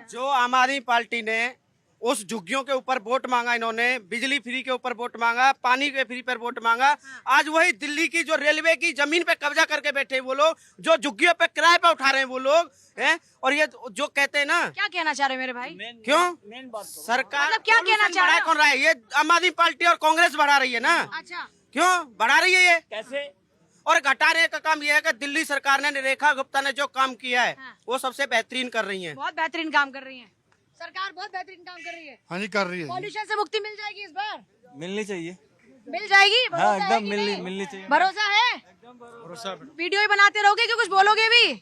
जो आम आदमी पार्टी ने उस झुग्गियों के ऊपर वोट मांगा, इन्होंने बिजली फ्री के ऊपर वोट मांगा, पानी के फ्री पर वोट मांगा, आज वही दिल्ली की जो रेलवे की जमीन पे कब्जा करके बैठे वो लोग, जो झुग्गियों पे किराए पे उठा रहे हैं वो लोग हैं। और ये जो कहते हैं ना, क्या कहना चाह रहे हैं मेरे भाई? क्यों मेन बात सरकार मतलब क्या कहना चाह रहे हो? कौन रहा है? ये आम आदमी पार्टी और कांग्रेस बढ़ा रही है ना। अच्छा, क्यों बढ़ा रही है ये? कैसे? और घटाने का काम ये है कि दिल्ली सरकार ने, रेखा गुप्ता ने जो काम किया है हाँ। वो सबसे बेहतरीन कर रही है। बहुत बेहतरीन काम कर रही है सरकार, बहुत बेहतरीन काम कर रही है। हाँ जी, कर रही है। पॉल्यूशन से मुक्ति मिल जाएगी इस बार, मिलनी चाहिए। मिल जाएगी, हाँ, भरोसा है एकदम कि मिलनी नहीं? मिलनी चाहिए। भरोसा है? भरोसा वीडियो ही बनाते रहोगे कि कुछ बोलोगे भी?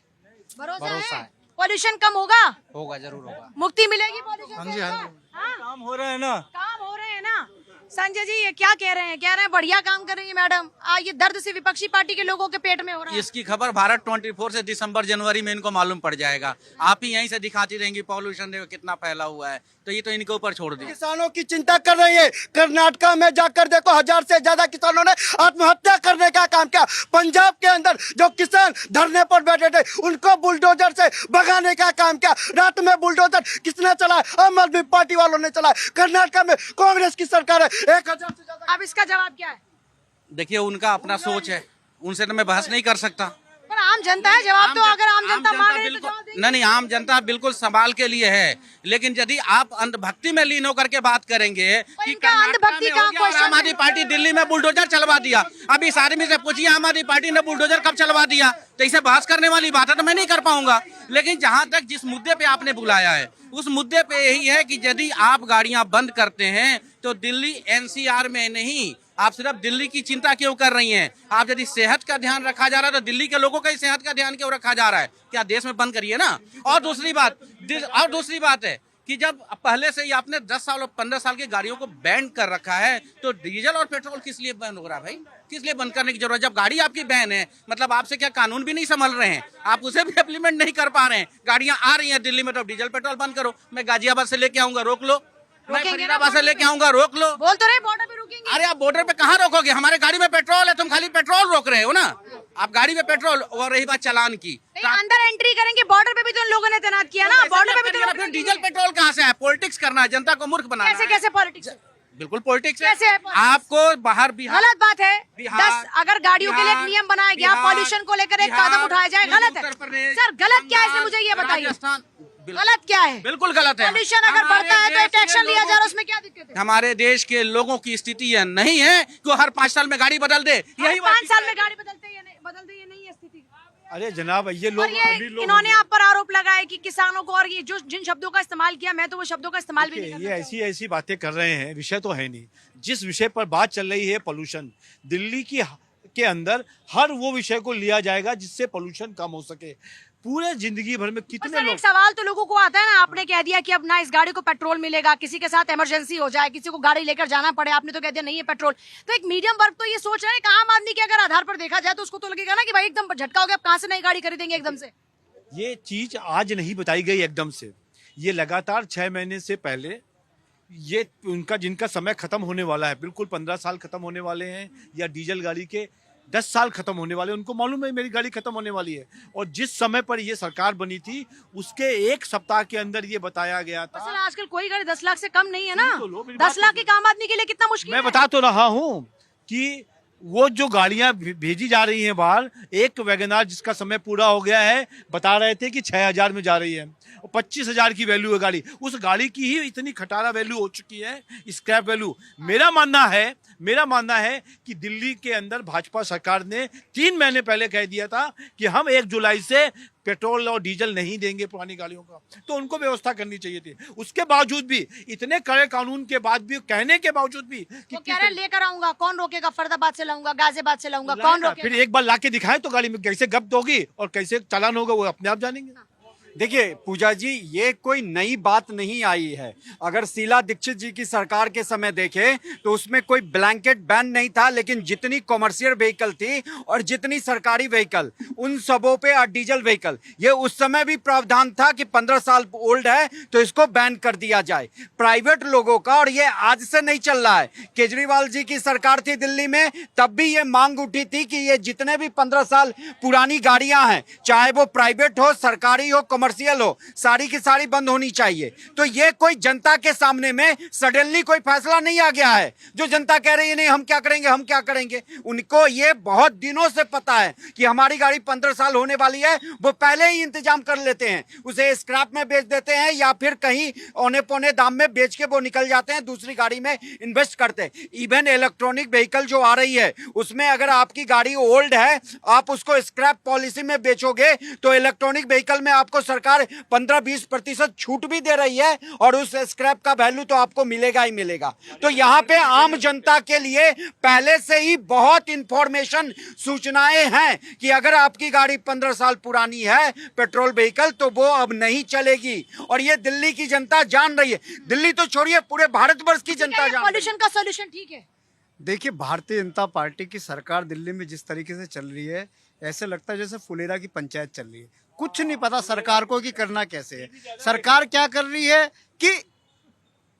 भरोसा है? पॉल्यूशन कम होगा, जरूर होगा। मुक्ति मिलेगी पॉल्यूशन हाँ से जी, इस हाँ बार? जी। हाँ? काम हो रहे हैं ना। काम हो रहे हैं ना। संजय जी ये क्या कह रहे हैं? कह रहे हैं बढ़िया काम कर रही है मैडम। ये दर्द से विपक्षी पार्टी के लोगों के पेट में हो रहा है। इसकी खबर भारत 24 से दिसंबर जनवरी में इनको मालूम पड़ जाएगा। आप ही यहीं से दिखाती रहेंगी पॉल्यूशन देखो कितना फैला हुआ है, तो ये तो इनके ऊपर छोड़ दी। किसानों की चिंता कर रही है। कर्नाटका में जाकर देखो, 1000 से ज्यादा किसानों ने आत्महत्या करने का काम किया। पंजाब के अंदर जो किसान धरने पर बैठे थे उनको बुलडोजर से भगाने का काम किया। रात में बुलडोजर किसने चलाया? आम आदमी पार्टी वालों ने चलाया। कर्नाटका में कांग्रेस की सरकार है। 1000 से ज्यादा। अब इसका जवाब क्या है? देखिए उनका अपना सोच है, उनसे तो मैं बहस नहीं कर सकता। पर आम जनता है, जवाब तो अगर आम जनता मांग रही है तो बिल्कुल जवाब देंगे। नहीं, आम जनता बिल्कुल सवाल के लिए है, लेकिन यदि आप अंधभक्ति में लीन होकर के बात करेंगे कि इनका कर्नाटका अंधभक्ति में का हो गया और क्वेश्चन आम आदमी पार्टी दिल्ली में बुलडोजर चलवा दिया, अब इस आदमी से पूछिए आम आदमी पार्टी ने बुलडोजर कब चलवा दिया, तो इसे बहस करने वाली बात है तो मैं नहीं कर पाऊंगा। लेकिन जहां तक जिस मुद्दे पे आपने बुलाया है उस मुद्दे पे यही है कि यदि आप गाड़ियां बंद करते हैं तो दिल्ली एनसीआर में नहीं, आप सिर्फ दिल्ली की चिंता क्यों कर रही हैं? आप यदि सेहत का ध्यान रखा जा रहा है तो दिल्ली के लोगों का ही सेहत का ध्यान क्यों रखा जा रहा है? क्या देश में बंद करिए ना। और दूसरी बात है कि जब पहले से ही आपने 10 साल और 15 साल की गाड़ियों को बैन कर रखा है तो डीजल और पेट्रोल किस लिए बैन हो रहा है भाई? किस लिए बंद करने की जरूरत? जब गाड़ी आपकी बैन है मतलब आपसे क्या कानून भी नहीं संभल रहे हैं, आप उसे भी इम्प्लीमेंट नहीं कर पा रहे हैं। गाड़ियां आ रही हैं दिल्ली में तो डीजल पेट्रोल बंद करो। मैं गाजियाबाद से लेके आऊंगा, रोक लो। मैं फरीदाबाद से लेके आऊंगा, रोक लो। बोल तो रहे बॉर्डर पे रुकेंगे। अरे आप बॉर्डर पे कहाँ रोकोगे? हमारे गाड़ी में पेट्रोल है, तुम खाली पेट्रोल रोक रहे हो ना। आप गाड़ी में पेट्रोल, और रही बात चालान की, नहीं, अंदर एंट्री करेंगे, बॉर्डर पे भी तो उन लोगों ने तैनात किया ना, बॉर्डर पे भी तो फिर डीजल पेट्रोल कहाँ से है? पॉलिटिक्स करना है, जनता को मूर्ख बनाना है। कैसे पॉलिटिक्स? बिल्कुल पॉलिटिक्स कैसे है है। politics? आपको बाहर बिहार गलत बात है। बिहार- 10 अगर गाड़ियों के लिए एक नियम बनाया गया, पॉल्यूशन को लेकर एक कदम उठाया जाए, गलत है सर। गलत क्या है इसमें मुझे ये बताइए, गलत क्या है? बिल्कुल गलत है। पॉल्यूशन अगर बढ़ता है तो एक एक्शन लिया जा रहा है, उसमें क्या दिक्कत है? हमारे देश के लोगों की स्थिति यह नहीं है कि वो हर 5 साल में गाड़ी बदल दे। यही 5 साल में गाड़ी बदलते ये नहीं है स्थिति। अरे जनाब, ये और लोग ये इन्होंने आप पर आरोप लगाया कि किसानों को, और ये जो जिन शब्दों का इस्तेमाल किया, मैं तो वो शब्दों का इस्तेमाल भी नहीं ये करना ऐसी ऐसी बातें कर रहे हैं, विषय तो है नहीं। जिस विषय पर बात चल रही है पोल्यूशन, दिल्ली की के अंदर हर वो विषय को लिया जाएगा जिससे पोल्यूशन कम हो सके। पूरे जिंदगी भर में कितने सर, लोग, एक सवाल तो लोगों को आता है ना, आपने कह दिया कि अब ना इस गाड़ी को पेट्रोल मिलेगा, किसी के साथ इमरजेंसी हो जाए, किसी को गाड़ी लेकर जाना पड़े, आपने तो कह दिया नहीं है पेट्रोल। तो एक मीडियम वर्ग तो ये सोच रहा है कि आम आदमी के अगर आधार पर देखा जाए तो उसको तो लगेगा ना कि भाई एकदम झटका हो गया, अब कहाँ से नई गाड़ी खरीदेंगे एकदम से। ये चीज आज नहीं बताई गई एकदम से, ये लगातार 6 महीने से पहले ये उनका जिनका समय खत्म होने वाला है, बिल्कुल 15 साल खत्म होने वाले हैं, या डीजल गाड़ी के 10 साल खत्म होने वाले, उनको मालूम है मेरी गाड़ी खत्म होने वाली है। और जिस समय पर ये सरकार बनी थी उसके 1 सप्ताह के अंदर ये बताया गया था। सर आजकल कोई गाड़ी 10 लाख से कम नहीं है ना। तो लो, मेरी 10 बात लाख तो एक आम आदमी के लिए कितना मुश्किल मैं है। बता तो रहा हूँ कि वो जो गाड़ियां भेजी जा रही हैं बाहर, एक वैगनार जिसका समय पूरा हो गया है, बता रहे थे कि 6000 में जा रही है, 25,000 की वैल्यू है गाड़ी। उस गाड़ी की ही इतनी खटारा वैल्यू हो चुकी है, स्क्रैप वैल्यू। मेरा मानना है कि दिल्ली के अंदर भाजपा सरकार ने 3 महीने पहले कह दिया था कि हम 1 जुलाई से पेट्रोल और डीजल नहीं देंगे पुरानी गाड़ियों का, तो उनको व्यवस्था करनी चाहिए थी। उसके बावजूद भी, इतने कड़े कानून के बाद भी, कहने के बावजूद भी कि वो कह रहे हैं लेकर आऊंगा, कौन रोकेगा? फरीदाबाद से लाऊंगा, गाजियाबाद से लाऊंगा, कौन रोकेगा? फिर एक बार लाके दिखाए तो गाड़ी में कैसे गब्त होगी और कैसे चालान होगा वो अपने आप जानेंगे। देखिए पूजा जी, ये कोई नई बात नहीं आई है। अगर शीला दीक्षित जी की सरकार के समय देखें तो उसमें कोई ब्लैंकेट बैन नहीं था, लेकिन जितनी कॉमर्शियल व्हीकल थी और जितनी सरकारी व्हीकल, उन सबों पे और डीजल व्हीकल, ये उस समय भी प्रावधान था कि 15 साल ओल्ड है तो इसको बैन कर दिया जाए प्राइवेट लोगों का। और ये आज से नहीं चल रहा है। केजरीवाल जी की सरकार थी दिल्ली में, तब भी ये मांग उठी थी कि ये जितने भी 15 साल पुरानी गाड़ियां हैं, चाहे वो प्राइवेट हो, सरकारी हो, कमर्शियल हो, सारी की सारी बंद होनी चाहिए। तो ये कोई जनता के सामने में सडनली कोई फैसला नहीं आ गया है जो जनता कह रही है नहीं हम क्या करेंगे हम क्या करेंगे। उनको ये बहुत दिनों से पता है कि हमारी गाड़ी 15 साल होने वाली है, वो पहले ही इंतजाम कर लेते हैं, उसे स्क्रैप में बेच देते हैं या फिर कहीं औने पौने दाम में बेच के वो निकल जाते हैं, दूसरी गाड़ी में इन्वेस्ट करते हैं। इवन इलेक्ट्रॉनिक व्हीकल जो आ रही है उसमें अगर आपकी गाड़ी ओल्ड है, आप उसको स्क्रैप पॉलिसी में बेचोगे तो इलेक्ट्रॉनिक व्हीकल में आपको सरकार 15-20% छूट भी दे रही है और उस स्क्रैप का वैल्यू तो आपको मिलेगा ही मिलेगा। तो यहाँ पे आम जनता के लिए पहले से ही बहुत इंफॉर्मेशन सूचनाएं हैं कि अगर आपकी गाड़ी 15 साल पुरानी है पेट्रोल व्हीकल तो वो अब नहीं चलेगी। और ये दिल्ली की जनता जान रही है, दिल्ली तो छोड़िए पूरे भारतवर्ष की जनता जान रही है। पॉल्यूशन का सॉल्यूशन ठीक है? देखिए, भारतीय जनता पार्टी की सरकार दिल्ली में जिस तरीके से चल रही है, ऐसे लगता है जैसे फुलेरा की पंचायत चल रही है। कुछ नहीं पता सरकार को कि करना कैसे है। सरकार क्या कर रही है कि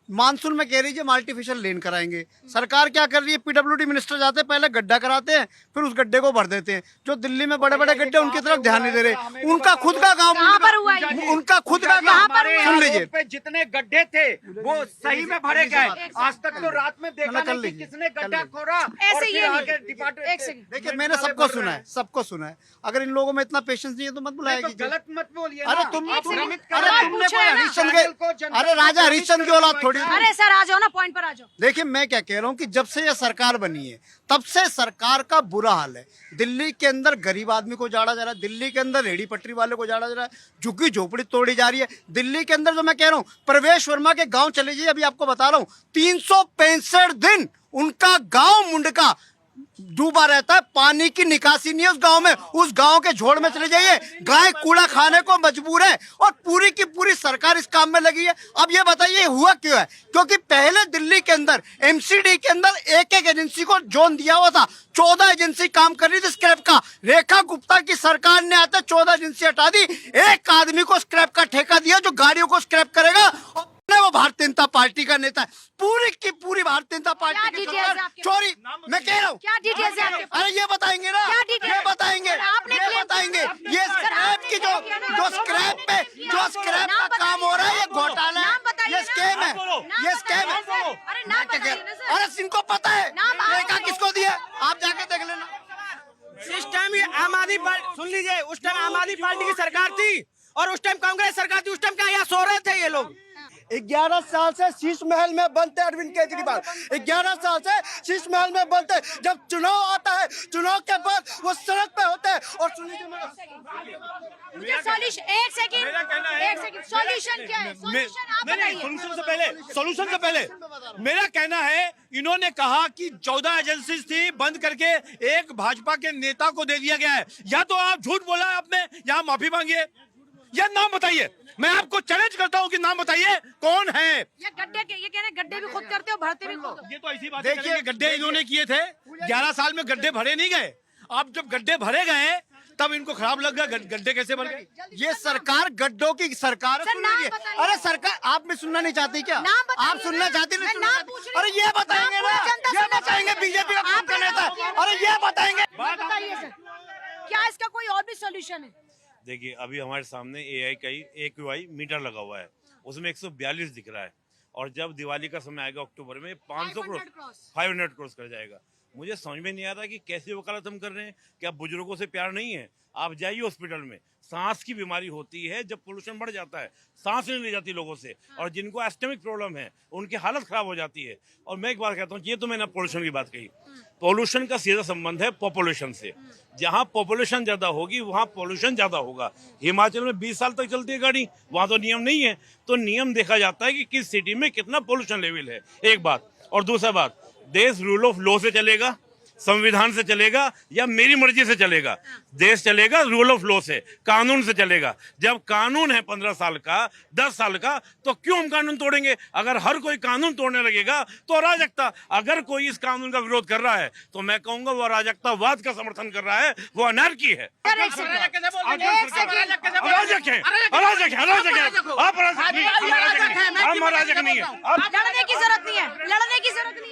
मानसून में कह रही है आर्टिफिशियल लेन कराएंगे। सरकार क्या कर रही है, पीडब्ल्यूडी मिनिस्टर जाते हैं, पहले गड्ढा कराते हैं, फिर उस गड्ढे को भर देते हैं। जो दिल्ली में बड़े बड़े गड्ढे उनकी तरफ ध्यान नहीं दे रहे। उनका खुद का गाँव, कहाँ पर हुआ है? उनका खुद का गाँव, सुन लीजिए, पे जितने गड्ढे थे वो सही में भरे गए। आज तक तो रात में देखा कर नहीं कि लीजिए, किसने गड्ढा खोरा ऐसे और ये फिर नहीं। आगे एक डिपार्टमेंट सेकंड, देखिए मैंने सबको सुना है, सबको सुना है। अगर इन लोगों में इतना पेशेंस नहीं है तो मत बुलाया तो कीजिए। गलत मत बोलिए अरे ना। तुम आप तुमने भ्रमित कर रहे हैं। कोई पूछो है ना। हरिश्चंद्र के, अरे राजा हरिश्चंद्र की औलाद थोड़ी। अरे सर आ जाओ ना, पॉइंट पर आ जाओ। देखिए मैं क्या कह रहा हूँ कि जब से यह सरकार बनी है तब से सरकार का बुरा हाल है। दिल्ली के अंदर गरीब आदमी को जाड़ा जा रहा है, दिल्ली के अंदर रेहड़ी पटरी वाले को जाड़ा जा रहा है, झुग्गी झोपड़ी तोड़ी जा रही है। दिल्ली के अंदर जो मैं कह रहा हूँ, प्रवेश वर्मा के गांव चले जाइए, अभी आपको बता रहा हूँ 365 दिन उनका गांव मुंडका डूबा रहता है, पानी की निकासी नहीं है उस गांव में। उस गांव के झोड़ में चले जाइए, गाय कूड़ा खाने को मजबूर है और पूरी की पूरी सरकार इस काम में लगी है। अब ये बताइए हुआ क्यों है? क्योंकि पहले दिल्ली के अंदर एमसीडी के अंदर एक एक एजेंसी को जोन दिया हुआ था, 14 एजेंसी काम कर रही थी स्क्रैप का। रेखा गुप्ता की सरकार ने आते 14 एजेंसी हटा दी, एक आदमी को स्क्रैप का ठेका दिया जो गाड़ियों को स्क्रैप करेगा। वो भारतीय जनता पार्टी का नेता है, पूरी की पूरी भारतीय जनता पार्टी की सरकार चोरी। मैं कह रहा हूँ क्या डिटेल्स है आपके पास? अरे ये बताएंगे ना, क्या डिटेल? ये बताएंगे, आपने ये क्लेम बताएंगे। किया। ये सर, स्क्रैप आपने की क्लेम किया ना, जो स्क्रैप पे जो स्क्रैप नाम का काम हो रहा है ये घोटाला है, नाम बताइए ये ना। स्कैम है, नाम ये स्कैम है। बताइए सर। अरे नाम बताइए ना सर। अरे इनको पता है नाम आप रेखा बताइए। किसको दिया, आप जाके देख लेना। इस टाइम ये आम आदमी पार्टी, सुन लीजिए, उस टाइम आम आदमी पार्टी की सरकार थी और उस टाइम कांग्रेस सरकार थी। उस टाइम क्या यहाँ सो रहे थे ये लोग? 11 साल से शीश महल में बंद थे अरविंद केजरीवाल, 11 साल से शीश महल में बंद थे। जब चुनाव आता है, चुनाव के बाद वो सड़क पे होते हैं। और सुनिए सॉल्यूशन, एक सेकंड, सॉल्यूशन क्या है? सॉल्यूशन आप बताइए। सोल्यूशन से पहले मेरा कहना है, इन्होंने कहा कि 14 एजेंसी थी बंद करके एक भाजपा के नेता को दे दिया गया है। या तो आप झूठ बोला है आपने, या माफी मांगिए, या नाम बताइए। मैं आपको चैलेंज करता हूं कि नाम बताइए कौन है। ये गड्ढे के, ये कह रहे हैं गड्ढे भी खुद करते हो, भरते भी खुद हो। ये तो ऐसी बात है कि गड्ढे इन्होंने किए थे, 11 साल में गड्ढे भरे नहीं गए। अब जब गड्ढे भरे गए तब इनको खराब लग गया, गड्ढे कैसे भर गए। ये सरकार गड्ढों की सरकार है। सर, सुन नाम लीजिए। बताइए। अरे सरकार, आप भी सुनना नहीं चाहती क्या? नाम बताइए आप सुनना ना। चाहती नहीं? मैं सुनना नाम चाहती? पूछ रही हूँ। अरे ये बताएंगे नाम ना, पूरी जनता ये सुनना बताएंगे चाहती है। बीजेपी का कौन आपने सा नेता नाम किया है। ना। अरे ये बताएंगे। बताइए सर, क्या इसका कोई और भी सॉल्यूशन है? देखिए, अभी हमारे सामने AI का AQI मीटर लगा हुआ है, उसमें 142 दिख रहा है। और जब दिवाली का समय आएगा अक्टूबर में 500 करोड़ 500 क्रॉस कर जाएगा। मुझे समझ में नहीं आ रहा कि कैसे वकालत हम कर रहे हैं। क्या बुजुर्गों से प्यार नहीं है? आप जाइए हॉस्पिटल में, सांस की बीमारी होती है जब पोल्यूशन बढ़ जाता है, सांस नहीं ली जाती लोगों से, और जिनको एस्टमिक प्रॉब्लम है उनकी हालत खराब हो जाती है। और मैं एक बात कहता हूँ, ये तो मैंने पोल्यूशन की बात कही, पोल्यूशन का सीधा संबंध है पॉपुलेशन से। जहाँ पॉपुलेशन ज्यादा होगी वहाँ पोल्यूशन ज्यादा होगा। हिमाचल में 20 साल तक चलती है गाड़ी, वहाँ तो नियम नहीं है। तो नियम देखा जाता है कि किस सिटी में कितना पोल्यूशन लेवल है, एक बात। और दूसरा बात, देश रूल ऑफ लॉ से चलेगा, संविधान से चलेगा, या मेरी मर्जी से चलेगा? देश चलेगा रूल ऑफ लॉ से, कानून से चलेगा। जब कानून है 15 साल का, 10 साल का, तो क्यों हम कानून तोड़ेंगे? अगर हर कोई कानून तोड़ने लगेगा तो अराजकता। अगर कोई इस कानून का विरोध कर रहा है तो मैं कहूंगा वो अराजकतावाद का समर्थन कर रहा है, वो अनार्की है। अराजक है, अराजक है, अराजक है। आप अराजक नहीं, हम अराजक नहीं है। लड़ने की जरूरत नहीं है, लड़ने की जरूरत नहीं है।